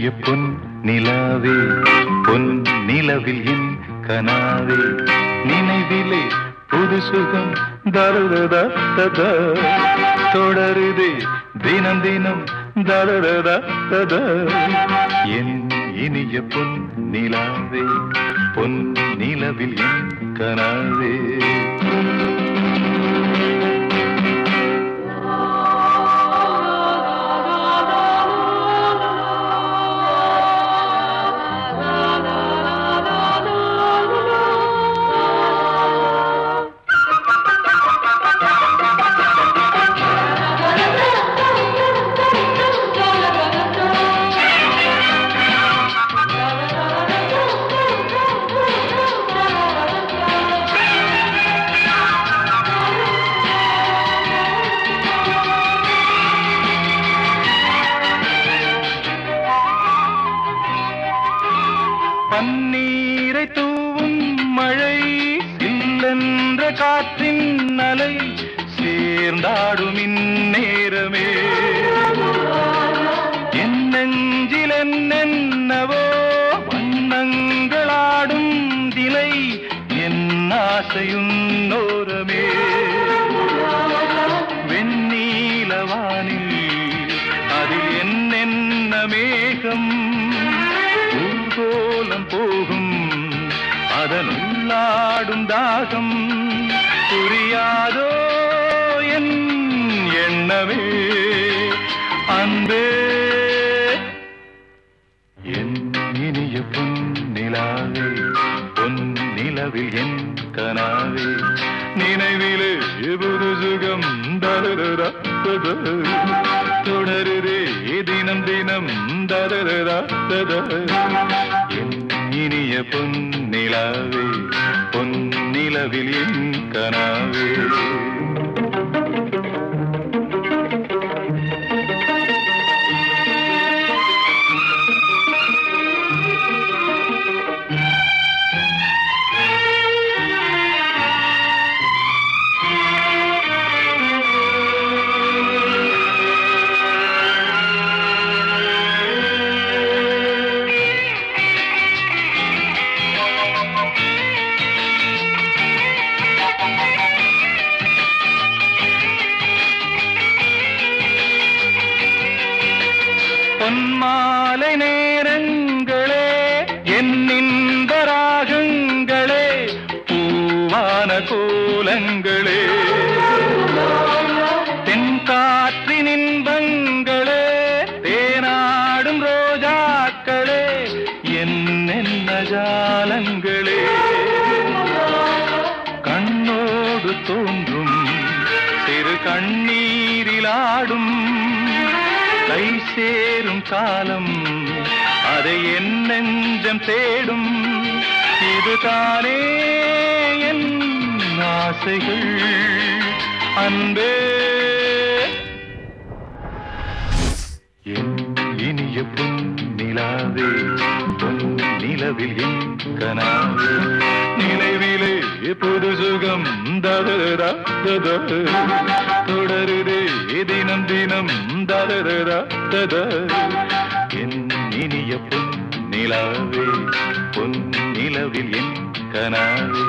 இனிய பொன் நிலாவே பொன் நிலவில் என் கனாவே நினைவிலே புது சுகம் தருததா தொடருதே தினம் தினம் தருததா என் இனிய பொன் நிலாவே பொன் நிலவில் என் கனாவே பன்னீரை தூவும் மழை சில்லென்ற காற்றின் அலை சேர்ந்தாடும் இந்நேரமே என் நெஞ்சில் என்னென்னவோ வண்ணங்களாடும் திலை என் ஆசையுன்னோரமே வெண்ணீலவானில் அதில் என்னென்ன மேகம் கோலம் போகும் அதனுள்ளாடும் தாகம் புரியாதோ என் எண்ணமே அன்பே என் இனிய பொன் நிலாவே பொன் நிலவில் என் கனாவே நினைவிலே புது சுகம் தருதா தொடருதே தினம் தினம் தருதா என் இனிய பொன் நிலாவே பொன் நிலவில் என் கனாவே பொன்மாலை நேரங்களே என்னின்ப ராகங்களே பூவான கோலங்களே தென்காற்றின் இன்பங்களே தேனாடும் ரோஜாக்களே என்னென்ன ஜாலங்களே கண்ணோடு தோன்றும் சிறு கண்ணீரிலாடும் கை சேரும் காலம் அதை என் நெஞ்சம் தேடும் இதுதானே என் ஆசைகள் அன்பே என் இனிய பொன் நிலாவே பொன் நிலவில் என் கனாவே நினைவிலே புது சுகம் தருதா தொடருதே தினம் தினம் தருதா என் இனிய பொன் நிலாவே பொன் நிலவில் என் கனாவே